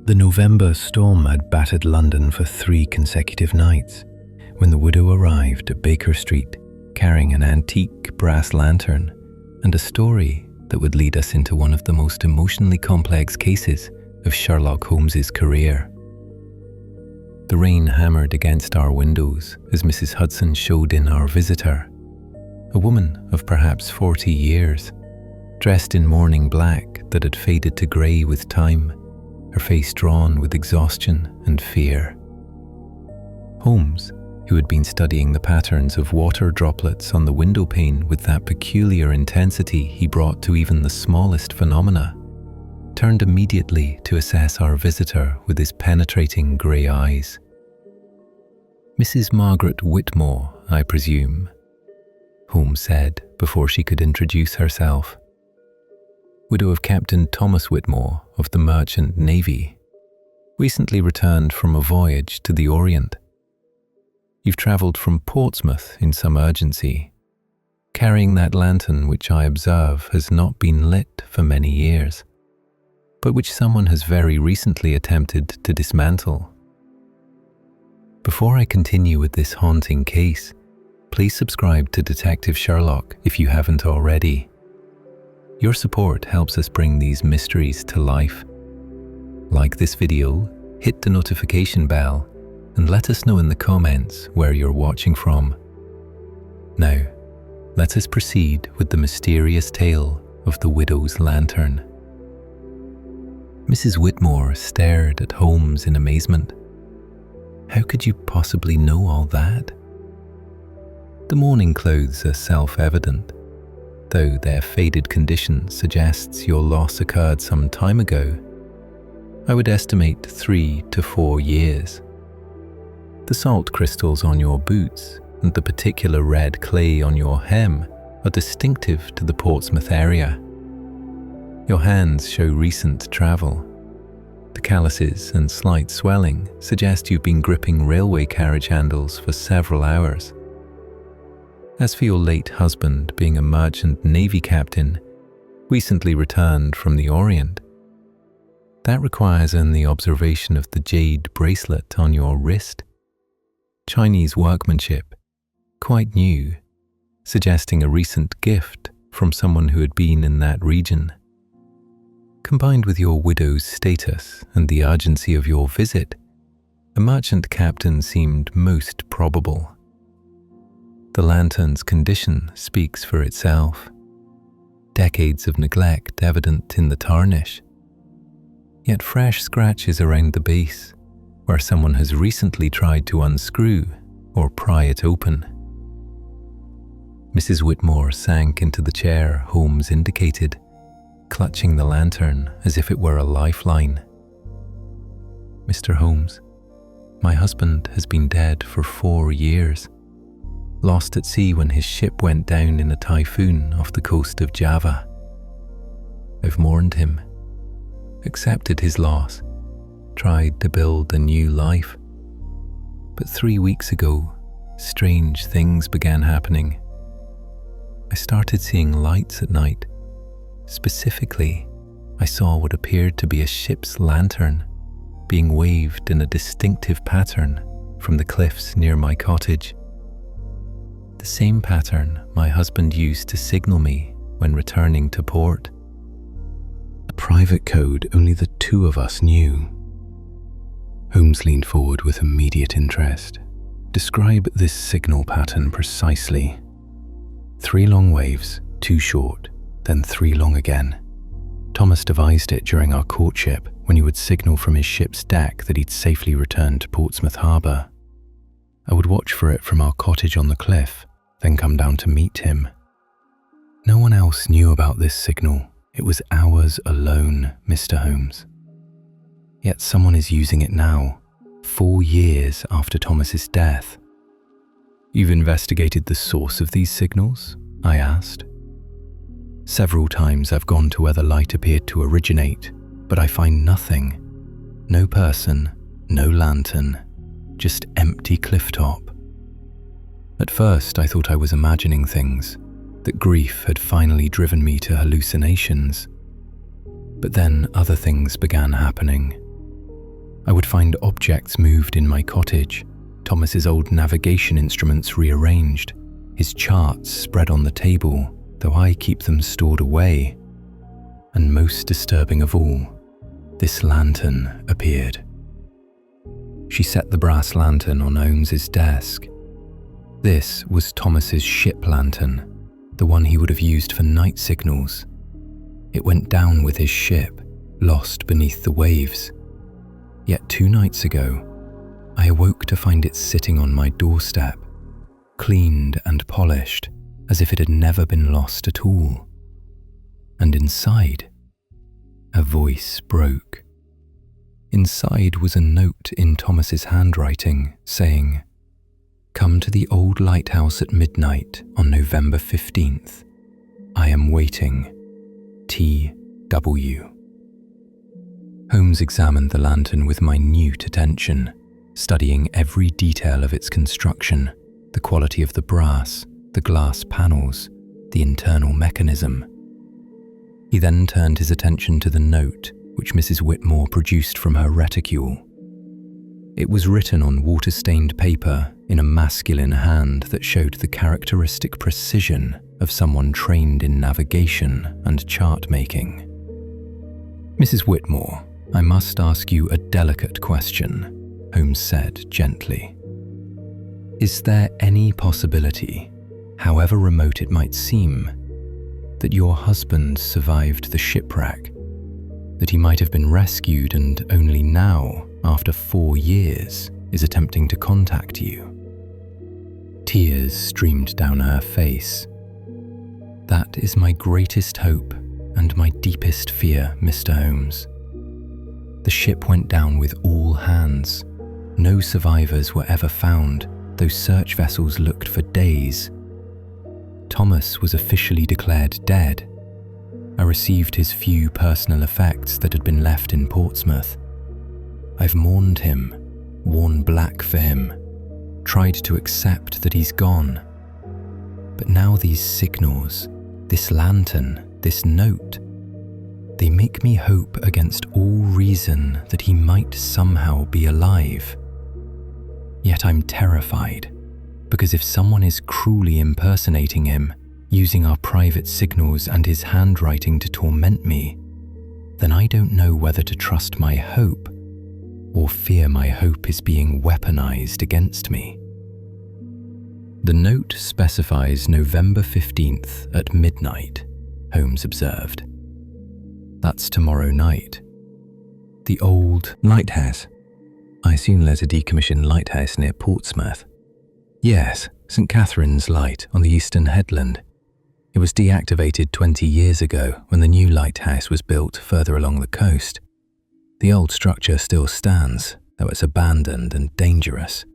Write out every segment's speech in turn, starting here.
The November storm had battered London for 3 consecutive nights when the widow arrived at Baker Street carrying an antique brass lantern and a story that would lead us into one of the most emotionally complex cases of Sherlock Holmes's career. The rain hammered against our windows as Mrs. Hudson showed in our visitor, a woman of perhaps 40 years, dressed in mourning black that had faded to grey with time, her face drawn with exhaustion and fear. Holmes, who had been studying the patterns of water droplets on the window pane with that peculiar intensity he brought to even the smallest phenomena, turned immediately to assess our visitor with his penetrating grey eyes. "Mrs. Margaret Whitmore, I presume," Holmes said before she could introduce herself. "Widow of Captain Thomas Whitmore of the Merchant Navy, recently returned from a voyage to the Orient. You've travelled from Portsmouth in some urgency, carrying that lantern which I observe has not been lit for many years, but which someone has very recently attempted to dismantle. Before I continue with this haunting case, please subscribe to Detective Sherlock if you haven't already. Your support helps us bring these mysteries to life. Like this video, hit the notification bell, and let us know in the comments where you're watching from. Now, let us proceed with the mysterious tale of the widow's lantern." Mrs. Whitmore stared at Holmes in amazement. "How could you possibly know all that?" "The mourning clothes are self-evident, though their faded condition suggests your loss occurred some time ago. I would estimate 3 to 4 years. The salt crystals on your boots and the particular red clay on your hem are distinctive to the Portsmouth area. Your hands show recent travel. The calluses and slight swelling suggest you've been gripping railway carriage handles for several hours. As for your late husband being a merchant navy captain, recently returned from the Orient, that requires only observation of the jade bracelet on your wrist. Chinese workmanship, quite new, suggesting a recent gift from someone who had been in that region. Combined with your widow's status and the urgency of your visit, a merchant captain seemed most probable. The lantern's condition speaks for itself. Decades of neglect evident in the tarnish, yet fresh scratches around the base where someone has recently tried to unscrew or pry it open." Mrs. Whitmore sank into the chair Holmes indicated, clutching the lantern as if it were a lifeline. "Mr. Holmes, my husband has been dead for 4 years, lost at sea when his ship went down in a typhoon off the coast of Java. I've mourned him, accepted his loss, tried to build a new life. But 3 weeks ago, strange things began happening. I started seeing lights at night. Specifically, I saw what appeared to be a ship's lantern being waved in a distinctive pattern from the cliffs near my cottage. The same pattern my husband used to signal me when returning to port. A private code only the 2 of us knew." Holmes leaned forward with immediate interest. "Describe this signal pattern precisely." 3 long waves, 2 short, then 3 long again. Thomas devised it during our courtship when he would signal from his ship's deck that he'd safely returned to Portsmouth Harbour. I would watch for it from our cottage on the cliff, then come down to meet him. No one else knew about this signal. It was ours alone, Mr. Holmes. Yet someone is using it now, 4 years after Thomas's death. "You've investigated the source of these signals?" I asked. "Several times I've gone to where the light appeared to originate, but I find nothing. No person, no lantern, just empty clifftop. At first I thought I was imagining things, that grief had finally driven me to hallucinations. But then other things began happening. would find objects moved in my cottage, Thomas's old navigation instruments rearranged, his charts spread on the table, though I keep them stored away. And most disturbing of all, this lantern appeared. She set the brass lantern on Holmes's desk. This was Thomas's ship lantern, the one he would have used for night signals. It went down with his ship, lost beneath the waves. Yet 2 nights ago, I awoke to find it sitting on my doorstep, cleaned and polished, as if it had never been lost at all. And inside, a voice broke. Inside was a note in Thomas's handwriting saying, "Come to the old lighthouse at midnight on November 15th. I am waiting. T.W." Holmes examined the lantern with minute attention, studying every detail of its construction, the quality of the brass, the glass panels, the internal mechanism. He then turned his attention to the note which Mrs. Whitmore produced from her reticule. It was written on water-stained paper in a masculine hand that showed the characteristic precision of someone trained in navigation and chart-making. "Mrs. Whitmore, I must ask you a delicate question," Holmes said gently. "Is there any possibility, however remote it might seem, that your husband survived the shipwreck? That he might have been rescued and only now, after 4 years, is attempting to contact you?" Tears streamed down her face. "That is my greatest hope and my deepest fear, Mr. Holmes. The ship went down with all hands. No survivors were ever found, though search vessels looked for days. Thomas was officially declared dead. I received his few personal effects that had been left in Portsmouth. I've mourned him, worn black for him, tried to accept that he's gone. But now these signals, this lantern, this note, they make me hope against all reason that he might somehow be alive. Yet I'm terrified, because if someone is cruelly impersonating him, using our private signals and his handwriting to torment me, then I don't know whether to trust my hope or fear my hope is being weaponized against me." "The note specifies November 15th at midnight," Holmes observed. "That's tomorrow night. The old lighthouse. I assume there's a decommissioned lighthouse near Portsmouth." "Yes, St. Catherine's Light on the eastern headland. It was deactivated 20 years ago when the new lighthouse was built further along the coast. The old structure still stands, though it's abandoned and dangerous.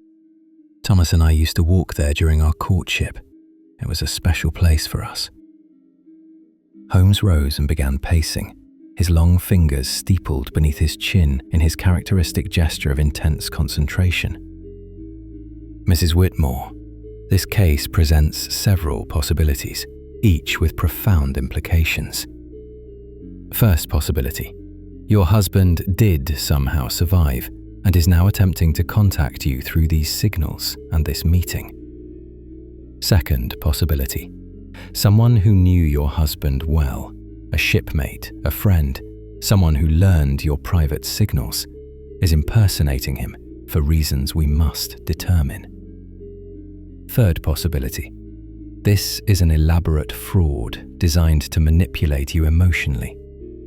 Thomas and I used to walk there during our courtship. It was a special place for us." Holmes rose and began pacing, his long fingers steepled beneath his chin in his characteristic gesture of intense concentration. "Mrs. Whitmore, this case presents several possibilities, each with profound implications. First possibility, your husband did somehow survive and is now attempting to contact you through these signals and this meeting. Second possibility, someone who knew your husband well, a shipmate, a friend, someone who learned your private signals, is impersonating him for reasons we must determine. Third possibility, this is an elaborate fraud designed to manipulate you emotionally,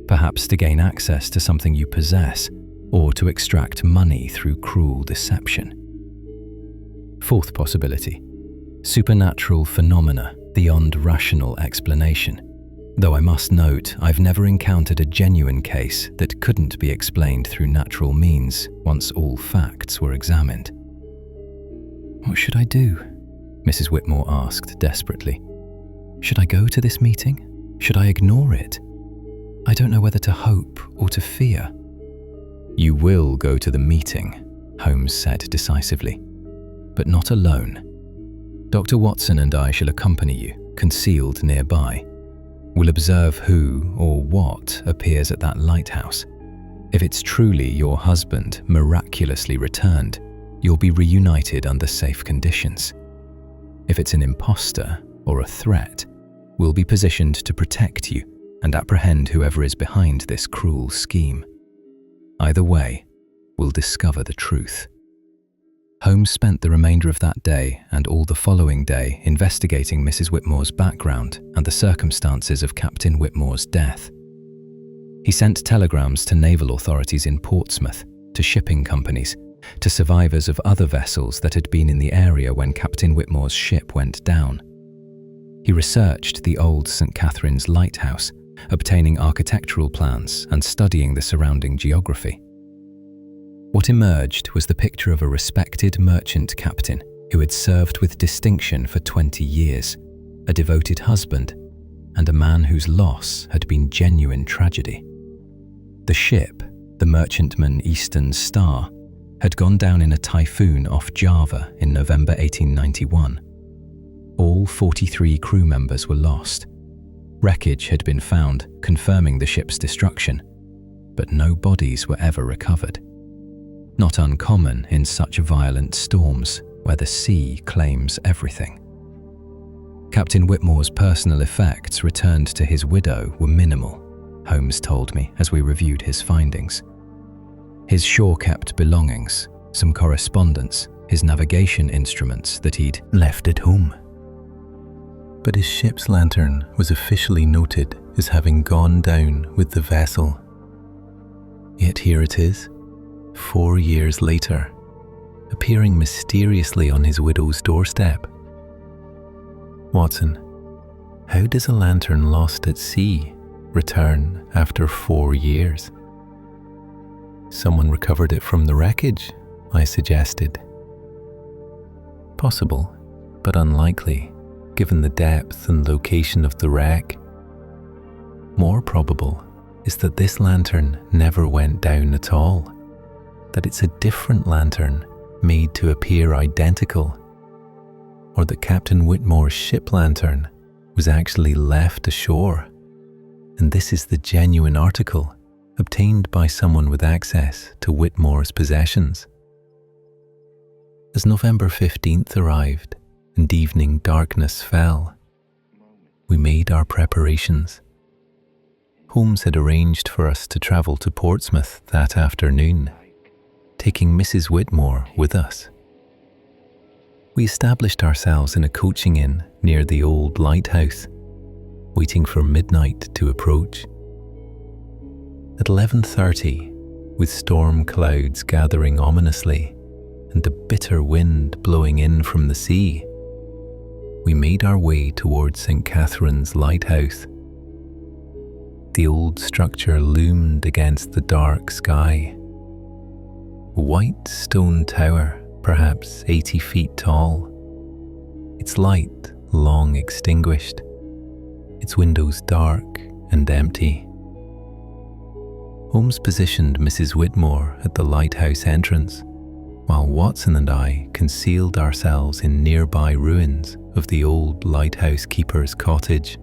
perhaps to gain access to something you possess or to extract money through cruel deception. Fourth possibility, supernatural phenomena beyond rational explanation, though I must note I've never encountered a genuine case that couldn't be explained through natural means once all facts were examined." "What should I do?" Mrs. Whitmore asked desperately. "Should I go to this meeting? Should I ignore it? I don't know whether to hope or to fear." "You will go to the meeting," Holmes said decisively, "but not alone. Dr. Watson and I shall accompany you, concealed nearby. We'll observe who or what appears at that lighthouse. If it's truly your husband miraculously returned, you'll be reunited under safe conditions. If it's an imposter or a threat, we'll be positioned to protect you and apprehend whoever is behind this cruel scheme. Either way, we'll discover the truth. Holmes spent the remainder of that day and all the following day investigating Mrs. Whitmore's background and the circumstances of Captain Whitmore's death. He sent telegrams to naval authorities in Portsmouth, to shipping companies, to survivors of other vessels that had been in the area when Captain Whitmore's ship went down. He researched the old St. Catherine's lighthouse, obtaining architectural plans and studying the surrounding geography. What emerged was the picture of a respected merchant captain who had served with distinction for 20 years, a devoted husband, and a man whose loss had been genuine tragedy. The ship, the merchantman Eastern Star, had gone down in a typhoon off Java in November 1891. All 43 crew members were lost. Wreckage had been found, confirming the ship's destruction, but no bodies were ever recovered. Not uncommon in such violent storms where the sea claims everything. Captain Whitmore's personal effects returned to his widow were minimal, Holmes told me as we reviewed his findings. His shore-kept belongings, some correspondence, his navigation instruments that he'd left at home. But his ship's lantern was officially noted as having gone down with the vessel. Yet here it is, 4 years later, appearing mysteriously on his widow's doorstep. Watson, how does a lantern lost at sea return after 4 years? Someone recovered it from the wreckage, I suggested. Possible, but unlikely, given the depth and location of the wreck. More probable is that this lantern never went down at all, that it's a different lantern made to appear identical, or that Captain Whitmore's ship lantern was actually left ashore, and this is the genuine article obtained by someone with access to Whitmore's possessions. As November 15th arrived and evening darkness fell, we made our preparations. Holmes had arranged for us to travel to Portsmouth that afternoon, taking Mrs. Whitmore with us. We established ourselves in a coaching inn near the old lighthouse, waiting for midnight to approach. At 11:30, with storm clouds gathering ominously and a bitter wind blowing in from the sea, we made our way towards St. Catherine's lighthouse. The old structure loomed against the dark sky. A white stone tower, perhaps 80 feet tall, its light long extinguished, its windows dark and empty. Holmes positioned Mrs. Whitmore at the lighthouse entrance, while Watson and I concealed ourselves in nearby ruins of the old lighthouse keeper's cottage,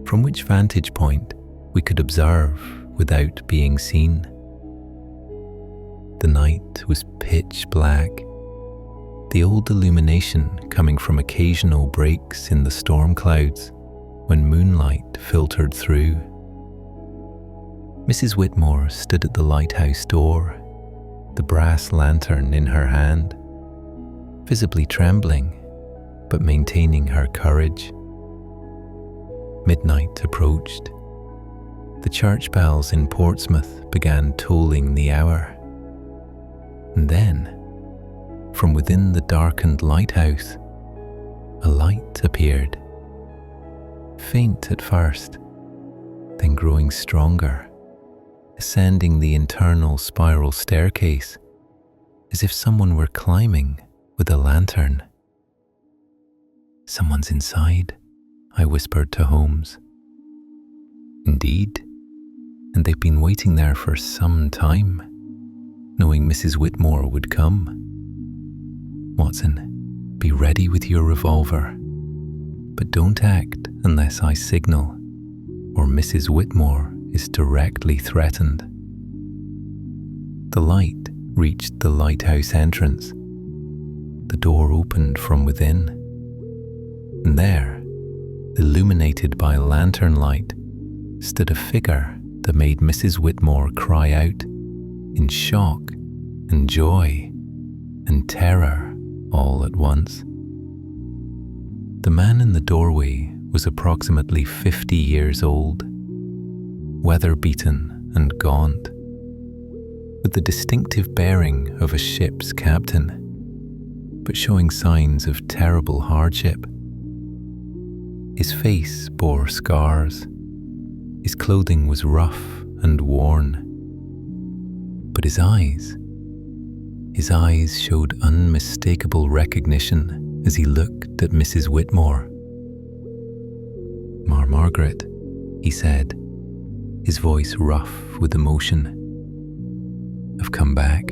from which vantage point we could observe without being seen. The night was pitch black, the old illumination coming from occasional breaks in the storm clouds when moonlight filtered through. Mrs. Whitmore stood at the lighthouse door, the brass lantern in her hand, visibly trembling, but maintaining her courage. Midnight approached. The church bells in Portsmouth began tolling the hour. And then, from within the darkened lighthouse, a light appeared. Faint at first, then growing stronger, ascending the internal spiral staircase, as if someone were climbing with a lantern. "Someone's inside," I whispered to Holmes. Indeed, and they've been waiting there for some time, knowing Mrs. Whitmore would come. Watson, be ready with your revolver, but don't act unless I signal, or Mrs. Whitmore is directly threatened. The light reached the lighthouse entrance. The door opened from within, and there, illuminated by lantern light, stood a figure that made Mrs. Whitmore cry out in shock and joy and terror all at once. The man in the doorway was approximately 50 years old, weather-beaten and gaunt, with the distinctive bearing of a ship's captain, but showing signs of terrible hardship. His face bore scars. His clothing was rough and worn. But his eyes showed unmistakable recognition as he looked at Mrs. Whitmore. Margaret, he said, his voice rough with emotion. I've come back.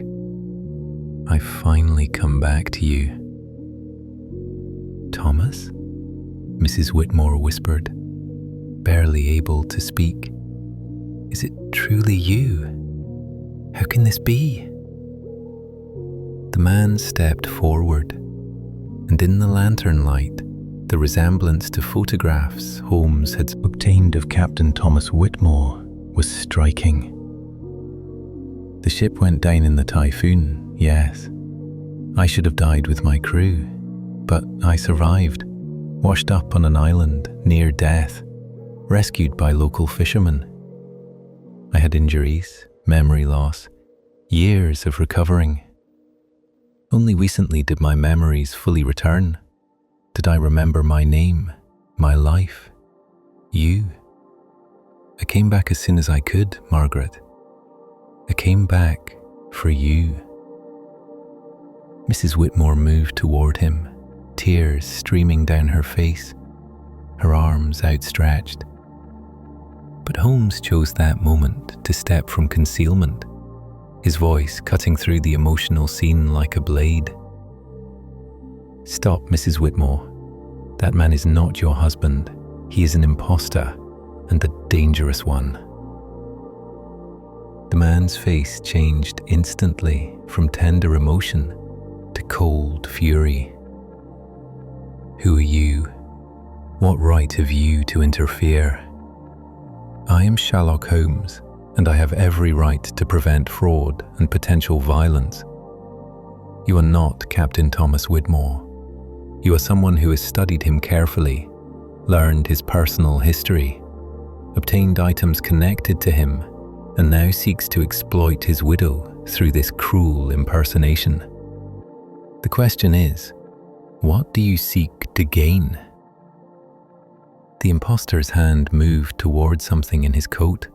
I've finally come back to you. Thomas? Mrs. Whitmore whispered, barely able to speak. Is it truly you? How can this be? The man stepped forward, and in the lantern light, the resemblance to photographs Holmes had obtained of Captain Thomas Whitmore was striking. The ship went down in the typhoon, yes. I should have died with my crew, but I survived, washed up on an island near death, rescued by local fishermen. I had injuries, memory loss, years of recovering. Only recently did my memories fully return. Did I remember my name, my life, you? I came back as soon as I could, Margaret. I came back for you. Mrs. Whitmore moved toward him, tears streaming down her face, her arms outstretched. But Holmes chose that moment to step from concealment, his voice cutting through the emotional scene like a blade. Stop, Mrs. Whitmore. That man is not your husband. He is an imposter, and a dangerous one. The man's face changed instantly from tender emotion to cold fury. Who are you? What right have you to interfere? I am Sherlock Holmes, and I have every right to prevent fraud and potential violence. You are not Captain Thomas Whitmore. You are someone who has studied him carefully, learned his personal history, obtained items connected to him, and now seeks to exploit his widow through this cruel impersonation. The question is, what do you seek to gain? The impostor's hand moved toward something in his coat.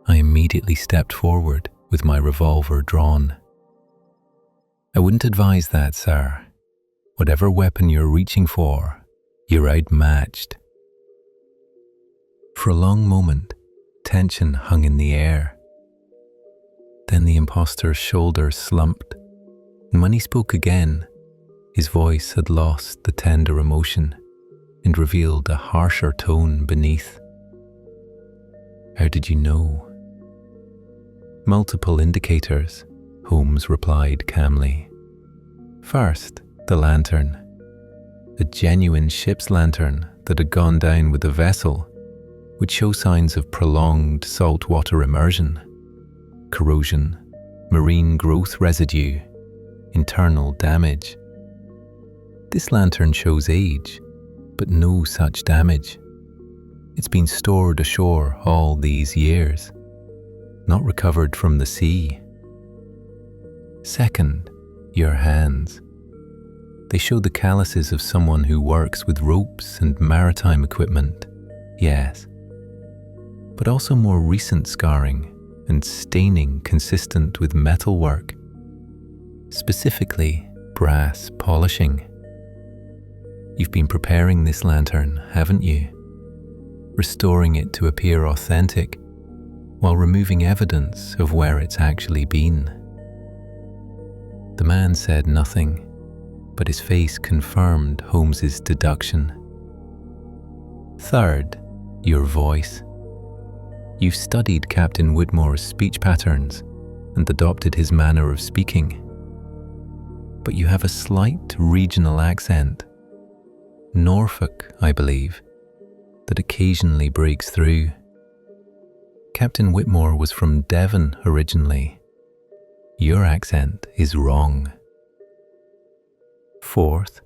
I immediately stepped forward with my revolver drawn. I wouldn't advise that, sir. Whatever weapon you're reaching for, you're outmatched. For a long moment, tension hung in the air. Then the impostor's shoulders slumped, and when he spoke again, his voice had lost the tender emotion and revealed a harsher tone beneath. How did you know? Multiple indicators, Holmes replied calmly. First, the lantern. A genuine ship's lantern that had gone down with the vessel would show signs of prolonged saltwater immersion, corrosion, marine growth residue, internal damage. This lantern shows age, but no such damage. It's been stored ashore all these years, not recovered from the sea. Second, your hands. They show the calluses of someone who works with ropes and maritime equipment, yes, but also more recent scarring and staining consistent with metalwork, specifically brass polishing. You've been preparing this lantern, haven't you? Restoring it to appear authentic while removing evidence of where it's actually been. The man said nothing, but his face confirmed Holmes's deduction. Third, your voice. You've studied Captain Whitmore's speech patterns, and adopted his manner of speaking. But you have a slight regional accent, Norfolk, I believe, that occasionally breaks through. Captain Whitmore was from Devon originally. Your accent is wrong. Fourth,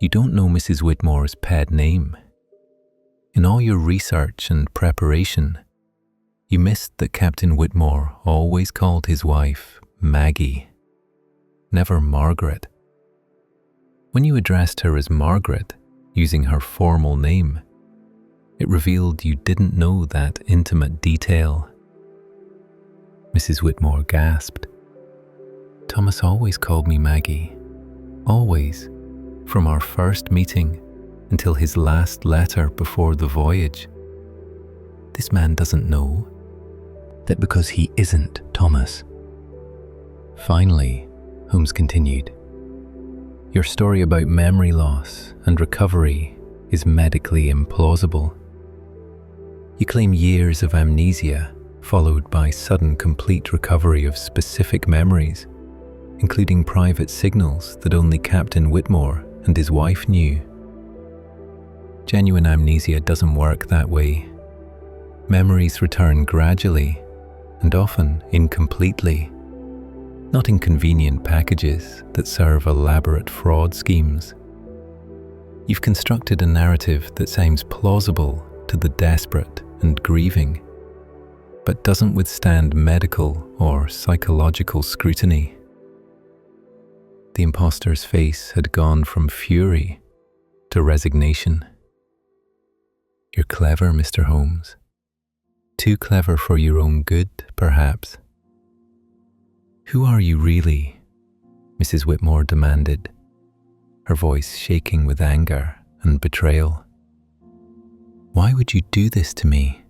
you don't know Mrs. Whitmore's pet name. In all your research and preparation, you missed that Captain Whitmore always called his wife Maggie, never Margaret. When you addressed her as Margaret, using her formal name, it revealed you didn't know that intimate detail. Mrs. Whitmore gasped. Thomas always called me Maggie. Always. From our first meeting until his last letter before the voyage. This man doesn't know that because he isn't Thomas. Finally, Holmes continued, your story about memory loss and recovery is medically implausible. You claim years of amnesia followed by sudden complete recovery of specific memories, including private signals that only Captain Whitmore and his wife knew. Genuine amnesia doesn't work that way. Memories return gradually and often incompletely, not in convenient packages that serve elaborate fraud schemes. You've constructed a narrative that sounds plausible to the desperate and grieving, but doesn't withstand medical or psychological scrutiny. The imposter's face had gone from fury to resignation. You're clever, Mr. Holmes. Too clever for your own good, perhaps. Who are you really? Mrs. Whitmore demanded, her voice shaking with anger and betrayal. Why would you do this to me?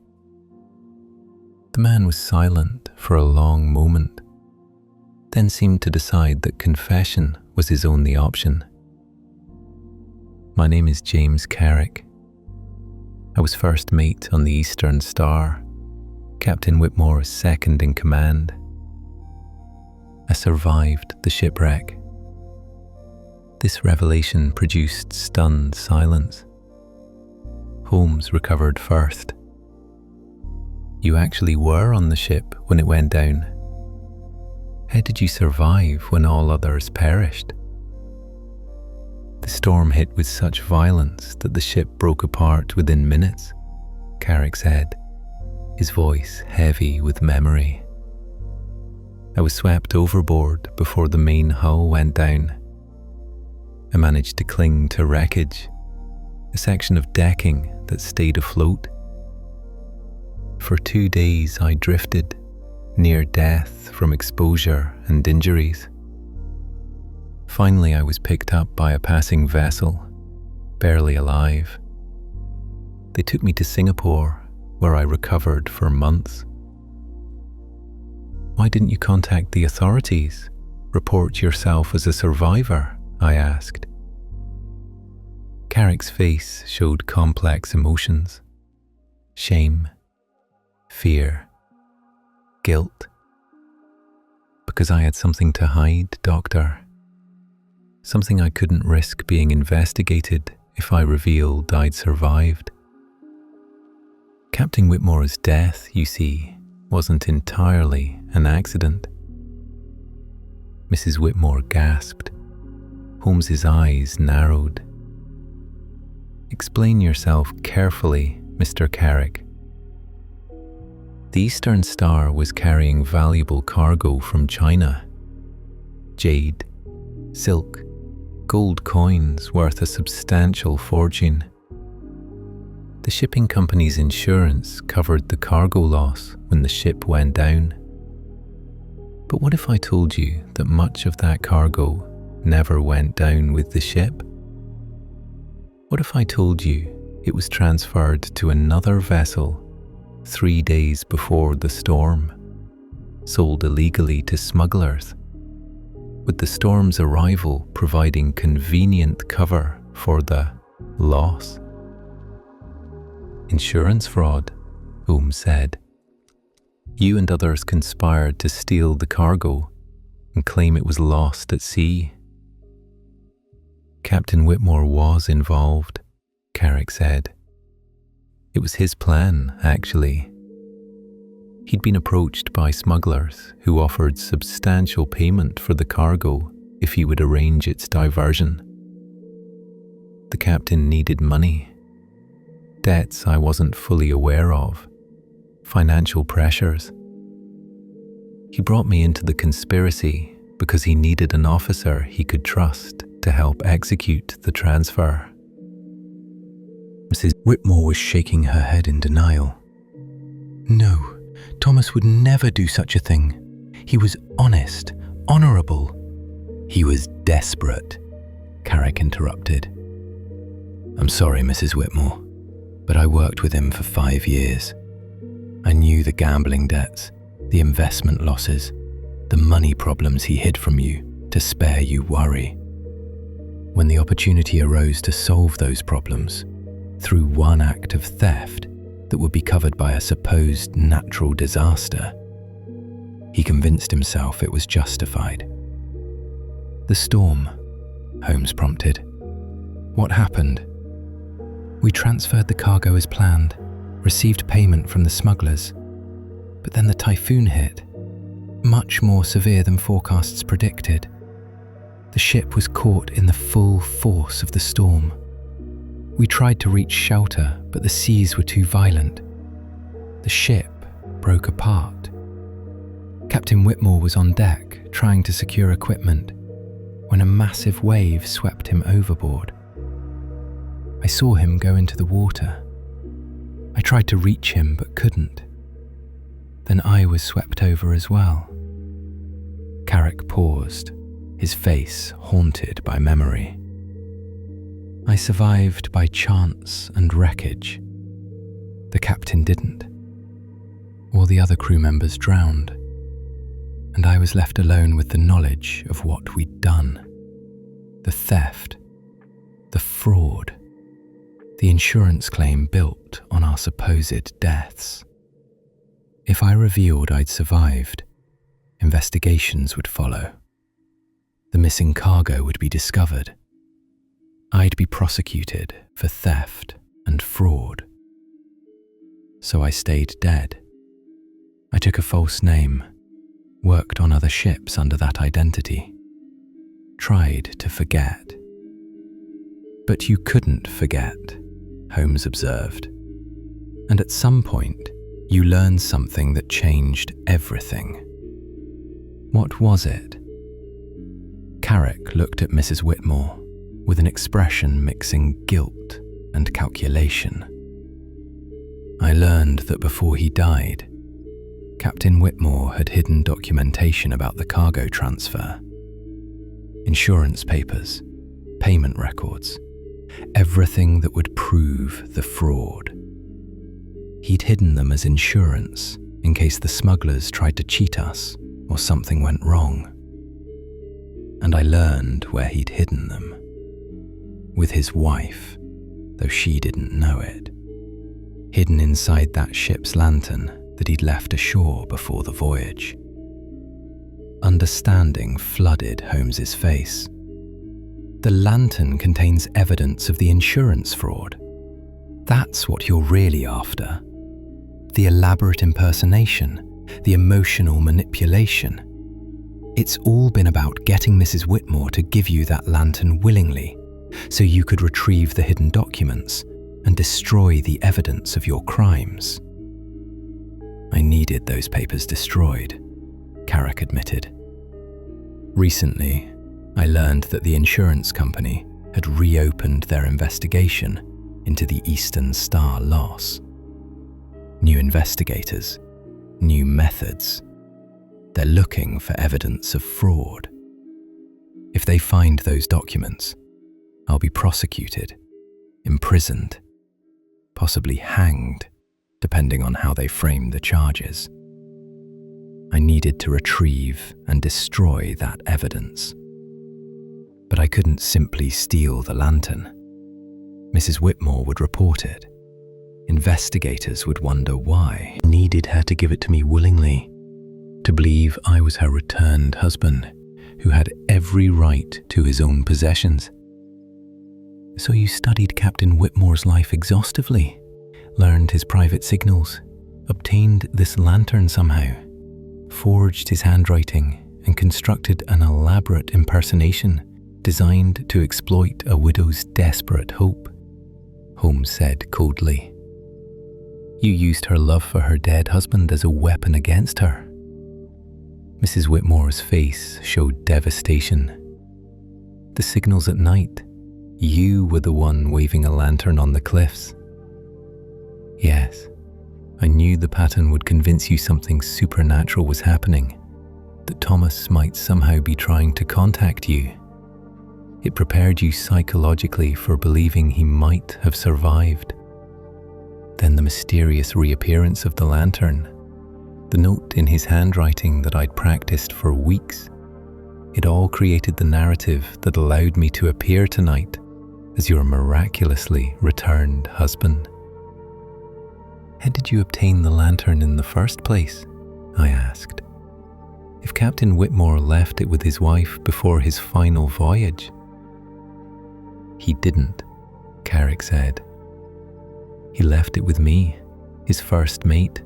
The man was silent for a long moment, then seemed to decide that confession was his only option. My name is James Carrick. I was first mate on the Eastern Star, Captain Whitmore's second in command. I survived the shipwreck. This revelation produced stunned silence. Holmes recovered first. You actually were on the ship when it went down. How did you survive when all others perished? The storm hit with such violence that the ship broke apart within minutes, Carrick said, his voice heavy with memory. I was swept overboard before the main hull went down. I managed to cling to wreckage, a section of decking that stayed afloat. For 2 days I drifted, near death from exposure and injuries. Finally I was picked up by a passing vessel, barely alive. They took me to Singapore, where I recovered for months. Why didn't you contact the authorities? Report yourself as a survivor? I asked. Carrick's face showed complex emotions. Shame, fear, guilt. Because I had something to hide, Doctor. Something I couldn't risk being investigated if I revealed I'd survived. Captain Whitmore's death, you see, wasn't entirely an accident. Mrs. Whitmore gasped. Holmes's eyes narrowed. Explain yourself carefully, Mr. Carrick. The Eastern Star was carrying valuable cargo from China. Jade, silk, gold coins worth a substantial fortune. The shipping company's insurance covered the cargo loss when the ship went down. But what if I told you that much of that cargo never went down with the ship? What if I told you it was transferred to another vessel 3 days before the storm, sold illegally to smugglers, with the storm's arrival providing convenient cover for the loss? Insurance fraud, Holmes said. You and others conspired to steal the cargo and claim it was lost at sea. Captain Whitmore was involved, Carrick said. It was his plan, actually. He'd been approached by smugglers who offered substantial payment for the cargo if he would arrange its diversion. The captain needed money. Debts I wasn't fully aware of. Financial pressures. He brought me into the conspiracy because he needed an officer he could trust to help execute the transfer. Mrs. Whitmore was shaking her head in denial. No, Thomas would never do such a thing. He was honest, honourable. He was desperate, Carrick interrupted. I'm sorry, Mrs. Whitmore, but I worked with him for 5 years. I knew the gambling debts, the investment losses, the money problems he hid from you to spare you worry. When the opportunity arose to solve those problems through one act of theft that would be covered by a supposed natural disaster, he convinced himself it was justified. The storm, Holmes prompted. What happened? We transferred the cargo as planned, received payment from the smugglers, but then the typhoon hit, much more severe than forecasts predicted. The ship was caught in the full force of the storm. We tried to reach shelter, but the seas were too violent. The ship broke apart. Captain Whitmore was on deck, trying to secure equipment, when a massive wave swept him overboard. I saw him go into the water. I tried to reach him, but couldn't. Then I was swept over as well. Carrick paused, his face haunted by memory. I survived by chance and wreckage. The captain didn't. All the other crew members drowned, and I was left alone with the knowledge of what we'd done. The theft, the fraud, the insurance claim built on our supposed deaths. If I revealed I'd survived, investigations would follow. The missing cargo would be discovered. I'd be prosecuted for theft and fraud. So I stayed dead. I took a false name, worked on other ships under that identity, tried to forget. But you couldn't forget, Holmes observed. And at some point, you learned something that changed everything. What was it? Carrick looked at Mrs. Whitmore with an expression mixing guilt and calculation. I learned that before he died, Captain Whitmore had hidden documentation about the cargo transfer. Insurance papers, payment records, everything that would prove the fraud. He'd hidden them as insurance in case the smugglers tried to cheat us or something went wrong. And I learned where he'd hidden them. With his wife, though she didn't know it. Hidden inside that ship's lantern that he'd left ashore before the voyage. Understanding flooded Holmes's face. The lantern contains evidence of the insurance fraud. That's what you're really after. The elaborate impersonation, the emotional manipulation. It's all been about getting Mrs. Whitmore to give you that lantern willingly, so you could retrieve the hidden documents and destroy the evidence of your crimes. I needed those papers destroyed, Carrick admitted. Recently, I learned that the insurance company had reopened their investigation into the Eastern Star loss. New investigators, new methods. They're looking for evidence of fraud. If they find those documents, I'll be prosecuted, imprisoned, possibly hanged, depending on how they frame the charges. I needed to retrieve and destroy that evidence. But I couldn't simply steal the lantern. Mrs. Whitmore would report it. Investigators would wonder why. I needed her to give it to me willingly, to believe I was her returned husband, who had every right to his own possessions. So you studied Captain Whitmore's life exhaustively, learned his private signals, obtained this lantern somehow, forged his handwriting, and constructed an elaborate impersonation designed to exploit a widow's desperate hope, Holmes said coldly. You used her love for her dead husband as a weapon against her. Mrs. Whitmore's face showed devastation. The signals at night, you were the one waving a lantern on the cliffs. Yes, I knew the pattern would convince you something supernatural was happening, that Thomas might somehow be trying to contact you. It prepared you psychologically for believing he might have survived. Then the mysterious reappearance of the lantern, the note in his handwriting that I'd practiced for weeks, it all created the narrative that allowed me to appear tonight as your miraculously returned husband. How did you obtain the lantern in the first place? I asked. If Captain Whitmore left it with his wife before his final voyage. He didn't, Carrick said. He left it with me, his first mate,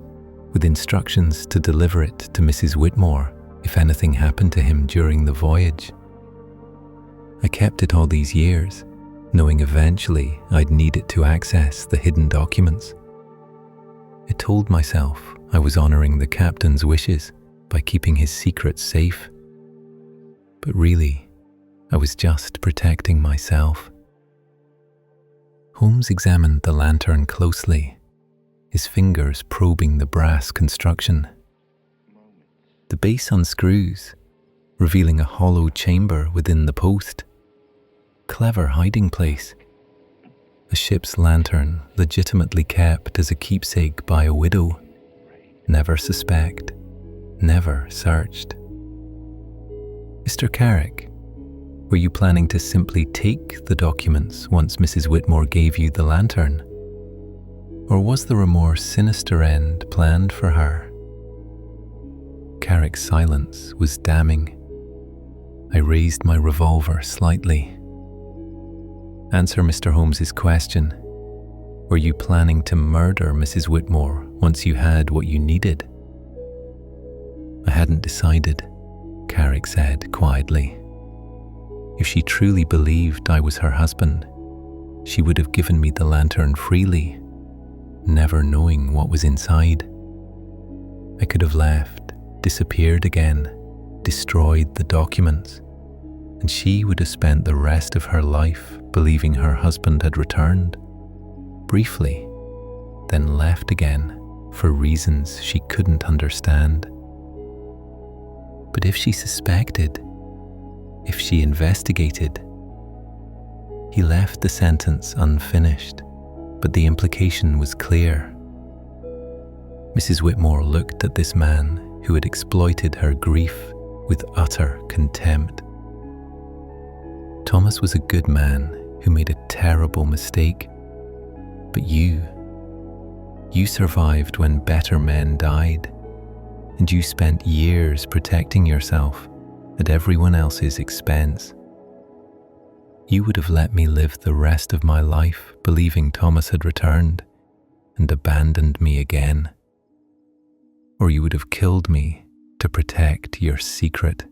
with instructions to deliver it to Mrs. Whitmore if anything happened to him during the voyage. I kept it all these years, knowing eventually I'd need it to access the hidden documents. I told myself I was honoring the captain's wishes by keeping his secrets safe. But really, I was just protecting myself. Holmes examined the lantern closely, his fingers probing the brass construction. The base unscrews, revealing a hollow chamber within the post. Clever hiding place. A ship's lantern legitimately kept as a keepsake by a widow. Never suspect, never searched. Mr. Carrick, were you planning to simply take the documents once Mrs. Whitmore gave you the lantern? Or was there a more sinister end planned for her? Carrick's silence was damning. I raised my revolver slightly. Answer Mr. Holmes's question. Were you planning to murder Mrs. Whitmore once you had what you needed? I hadn't decided, Carrick said quietly. If she truly believed I was her husband, she would have given me the lantern freely, never knowing what was inside. I could have left, disappeared again, destroyed the documents, and she would have spent the rest of her life believing her husband had returned, briefly, then left again for reasons she couldn't understand. But if she suspected, if she investigated, he left the sentence unfinished, but the implication was clear. Mrs. Whitmore looked at this man who had exploited her grief with utter contempt. Thomas was a good man who made a terrible mistake, but you survived when better men died, and you spent years protecting yourself at everyone else's expense. You would have let me live the rest of my life believing Thomas had returned and abandoned me again. Or you would have killed me to protect your secret.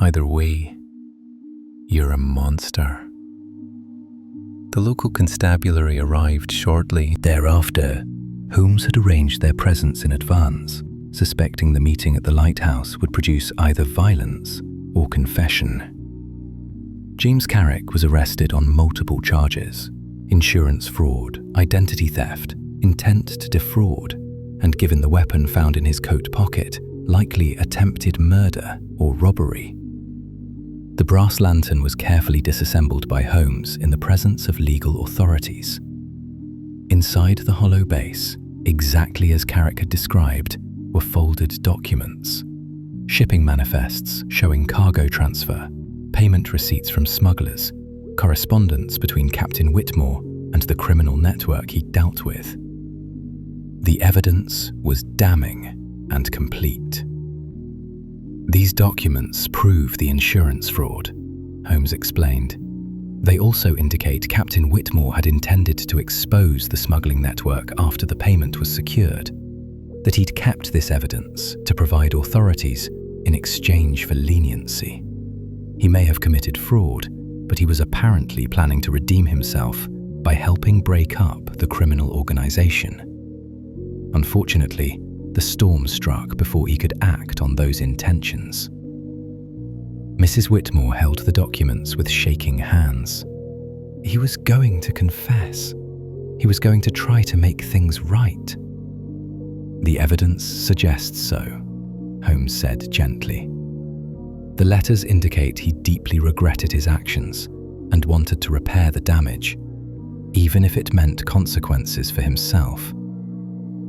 Either way, you're a monster. The local constabulary arrived shortly thereafter. Holmes had arranged their presence in advance, suspecting the meeting at the lighthouse would produce either violence or confession. James Carrick was arrested on multiple charges: insurance fraud, identity theft, intent to defraud, and given the weapon found in his coat pocket, likely attempted murder or robbery. The brass lantern was carefully disassembled by Holmes in the presence of legal authorities. Inside the hollow base, exactly as Carrick had described, were folded documents, shipping manifests showing cargo transfer, payment receipts from smugglers, correspondence between Captain Whitmore and the criminal network he dealt with. The evidence was damning and complete. These documents prove the insurance fraud, Holmes explained. They also indicate Captain Whitmore had intended to expose the smuggling network after the payment was secured, that he'd kept this evidence to provide authorities in exchange for leniency. He may have committed fraud, but he was apparently planning to redeem himself by helping break up the criminal organization. Unfortunately, the storm struck before he could act on those intentions. Mrs. Whitmore held the documents with shaking hands. He was going to confess. He was going to try to make things right. The evidence suggests so, Holmes said gently. The letters indicate he deeply regretted his actions and wanted to repair the damage, even if it meant consequences for himself.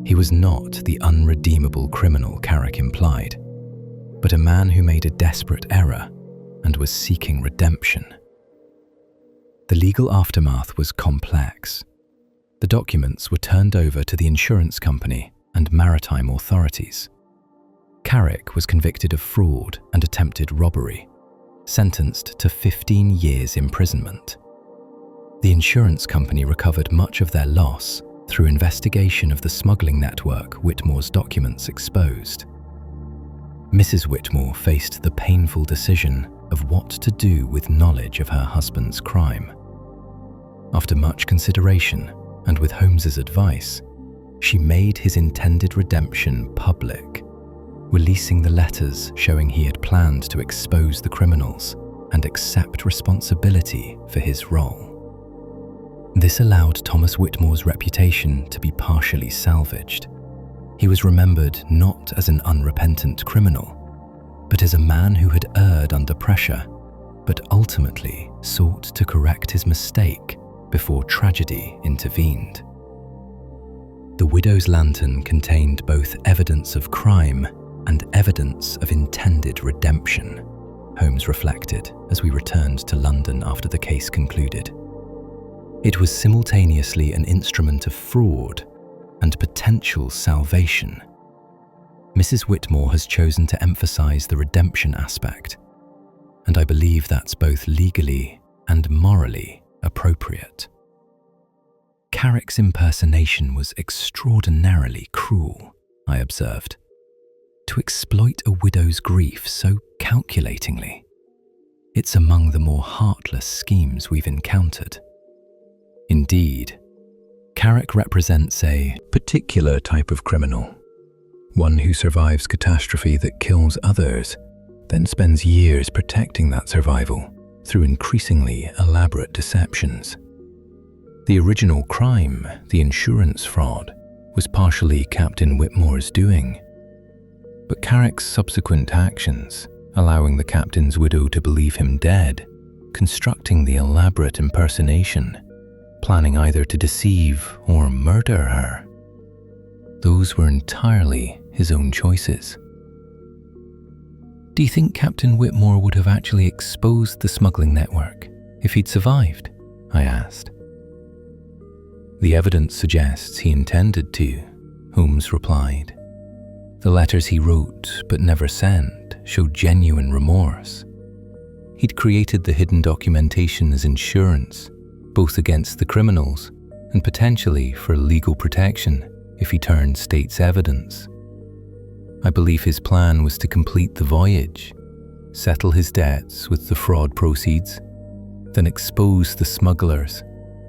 He was not the unredeemable criminal Carrick implied, but a man who made a desperate error and was seeking redemption. The legal aftermath was complex. The documents were turned over to the insurance company and maritime authorities. Carrick was convicted of fraud and attempted robbery, sentenced to 15 years imprisonment. The insurance company recovered much of their loss through investigation of the smuggling network Whitmore's documents exposed. Mrs. Whitmore faced the painful decision of what to do with knowledge of her husband's crime. After much consideration, and with Holmes's advice, she made his intended redemption public, releasing the letters showing he had planned to expose the criminals and accept responsibility for his role. This allowed Thomas Whitmore's reputation to be partially salvaged. He was remembered not as an unrepentant criminal, but as a man who had erred under pressure, but ultimately sought to correct his mistake before tragedy intervened. The widow's lantern contained both evidence of crime and evidence of intended redemption, Holmes reflected as we returned to London after the case concluded. It was simultaneously an instrument of fraud and potential salvation. Mrs. Whitmore has chosen to emphasize the redemption aspect, and I believe that's both legally and morally appropriate. Carrick's impersonation was extraordinarily cruel, I observed. To exploit a widow's grief so calculatingly. It's among the more heartless schemes we've encountered. Indeed, Carrick represents a particular type of criminal, one who survives catastrophe that kills others, then spends years protecting that survival through increasingly elaborate deceptions. The original crime, the insurance fraud, was partially Captain Whitmore's doing, but Carrick's subsequent actions, allowing the captain's widow to believe him dead, constructing the elaborate impersonation, planning either to deceive or murder her, those were entirely his own choices. Do you think Captain Whitmore would have actually exposed the smuggling network if he'd survived? I asked. The evidence suggests he intended to, Holmes replied. The letters he wrote but never sent showed genuine remorse. He'd created the hidden documentation as insurance, both against the criminals and potentially for legal protection if he turned state's evidence. I believe his plan was to complete the voyage, settle his debts with the fraud proceeds, then expose the smugglers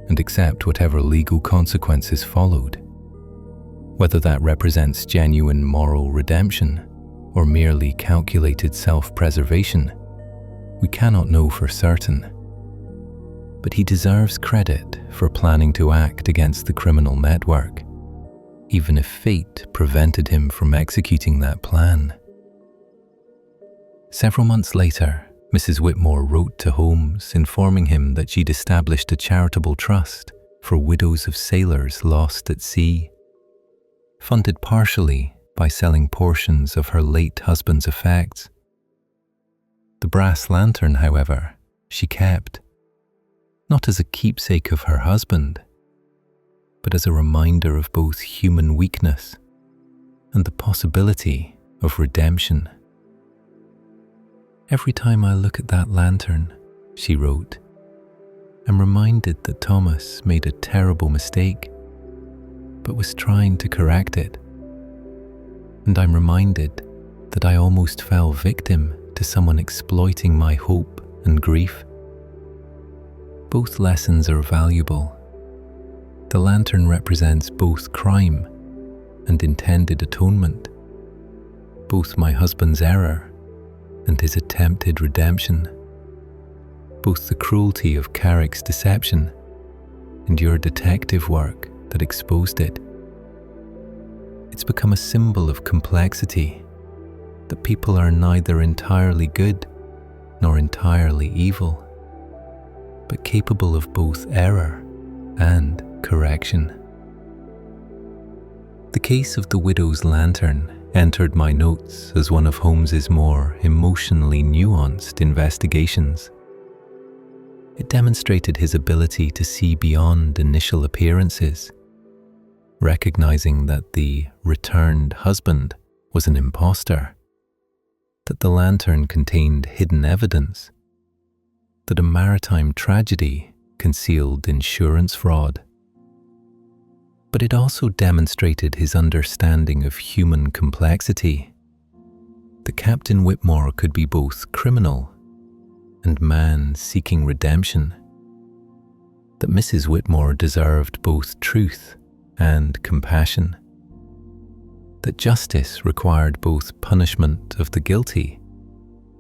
and accept whatever legal consequences followed. Whether that represents genuine moral redemption or merely calculated self-preservation, we cannot know for certain. But he deserves credit for planning to act against the criminal network, even if fate prevented him from executing that plan. Several months later, Mrs. Whitmore wrote to Holmes informing him that she'd established a charitable trust for widows of sailors lost at sea, funded partially by selling portions of her late husband's effects. The brass lantern, however, she kept, not as a keepsake of her husband, but as a reminder of both human weakness and the possibility of redemption. "Every time I look at that lantern," she wrote, "I'm reminded that Thomas made a terrible mistake, but was trying to correct it. And I'm reminded that I almost fell victim to someone exploiting my hope and grief. Both lessons are valuable. The lantern represents both crime and intended atonement, both my husband's error and his attempted redemption, both the cruelty of Carrick's deception and your detective work that exposed it. It's become a symbol of complexity, that people are neither entirely good nor entirely evil, but capable of both error and correction." The case of the widow's lantern entered my notes as one of Holmes's more emotionally nuanced investigations. It demonstrated his ability to see beyond initial appearances, recognizing that the returned husband was an imposter, that the lantern contained hidden evidence, that a maritime tragedy concealed insurance fraud. But it also demonstrated his understanding of human complexity, that Captain Whitmore could be both criminal and man seeking redemption, that Mrs. Whitmore deserved both truth and compassion, that justice required both punishment of the guilty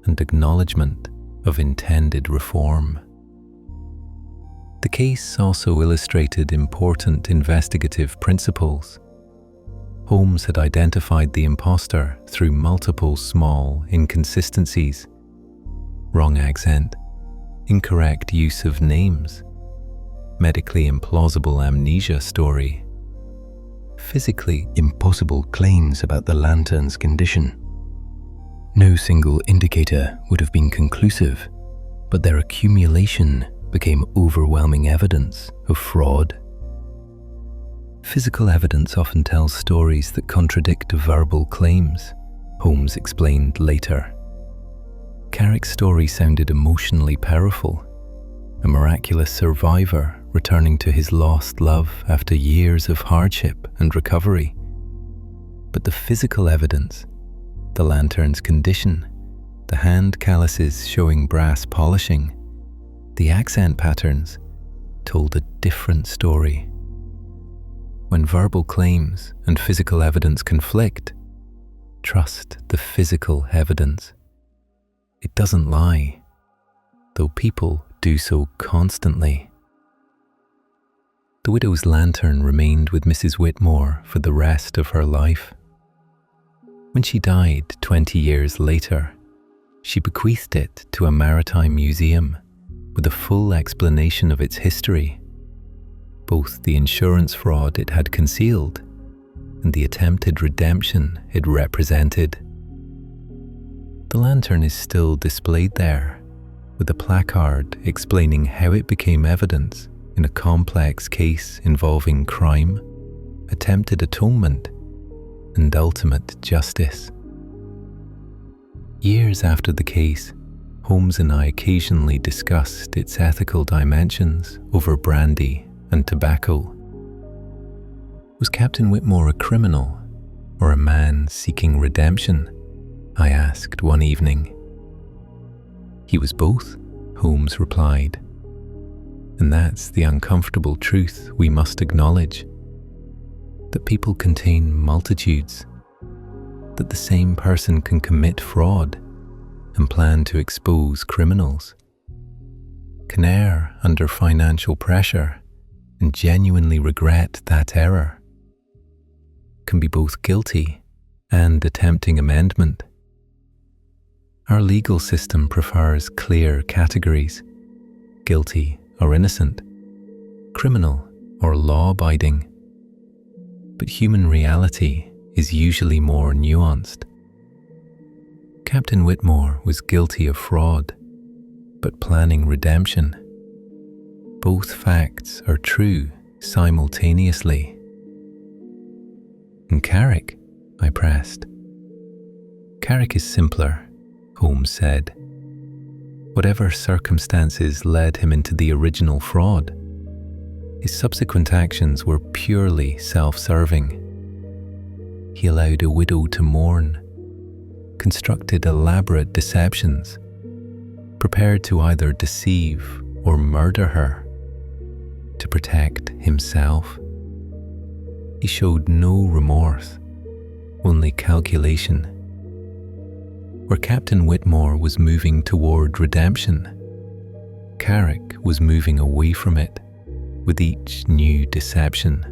and acknowledgement of intended reform. The case also illustrated important investigative principles. Holmes had identified the imposter through multiple small inconsistencies: wrong accent, incorrect use of names, medically implausible amnesia story, physically impossible claims about the lantern's condition. No single indicator would have been conclusive, but their accumulation became overwhelming evidence of fraud. Physical evidence often tells stories that contradict verbal claims, Holmes explained later. Carrick's story sounded emotionally powerful, a miraculous survivor returning to his lost love after years of hardship and recovery. But the physical evidence, the lantern's condition, the hand calluses showing brass polishing, the accent patterns, told a different story. When verbal claims and physical evidence conflict, trust the physical evidence. It doesn't lie, though people do so constantly. The widow's lantern remained with Mrs. Whitmore for the rest of her life. When she died 20 years later, she bequeathed it to a maritime museum with a full explanation of its history, both the insurance fraud it had concealed and the attempted redemption it represented. The lantern is still displayed there, with a placard explaining how it became evidence in a complex case involving crime, attempted atonement, and ultimate justice. Years after the case, Holmes and I occasionally discussed its ethical dimensions over brandy and tobacco. Was Captain Whitmore a criminal or a man seeking redemption? I asked one evening. He was both, Holmes replied. And that's the uncomfortable truth we must acknowledge. That people contain multitudes. That the same person can commit fraud and plan to expose criminals, can err under financial pressure and genuinely regret that error, can be both guilty and attempting amendment. Our legal system prefers clear categories: guilty or innocent, criminal or law-abiding. But human reality is usually more nuanced. Captain Whitmore was guilty of fraud, but planning redemption. Both facts are true simultaneously. And Carrick? I pressed. Carrick is simpler, Holmes said. Whatever circumstances led him into the original fraud, his subsequent actions were purely self-serving. He allowed a widow to mourn, constructed elaborate deceptions, prepared to either deceive or murder her to protect himself. He showed no remorse, only calculation. Where Captain Whitmore was moving toward redemption, Carrick was moving away from it with each new deception.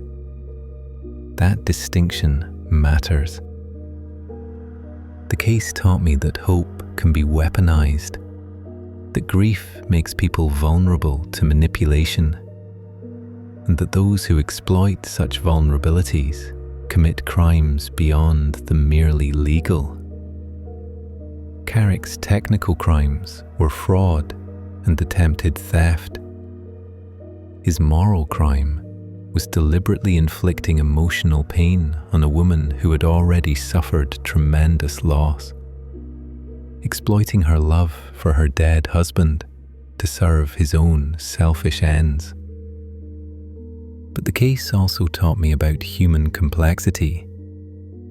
That distinction matters. The case taught me that hope can be weaponized, that grief makes people vulnerable to manipulation, and that those who exploit such vulnerabilities commit crimes beyond the merely legal. Carrick's technical crimes were fraud and attempted theft. His moral crime was deliberately inflicting emotional pain on a woman who had already suffered tremendous loss, exploiting her love for her dead husband to serve his own selfish ends. But the case also taught me about human complexity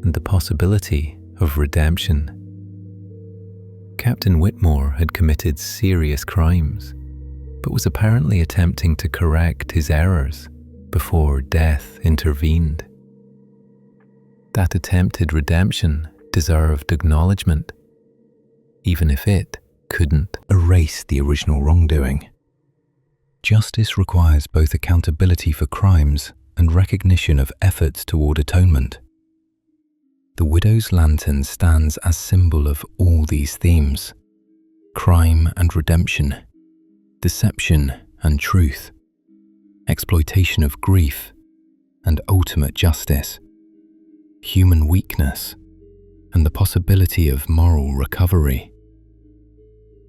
and the possibility of redemption. Captain Whitmore had committed serious crimes, but was apparently attempting to correct his errors before death intervened. That attempted redemption deserved acknowledgement, even if it couldn't erase the original wrongdoing. Justice requires both accountability for crimes and recognition of efforts toward atonement. The widow's lantern stands as symbol of all these themes: crime and redemption, deception and truth, exploitation of grief and ultimate justice, human weakness and the possibility of moral recovery.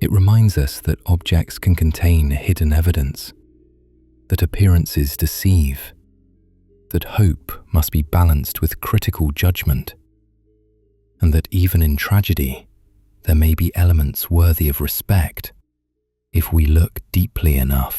It reminds us that objects can contain hidden evidence, that appearances deceive, that hope must be balanced with critical judgment, and that even in tragedy, there may be elements worthy of respect if we look deeply enough.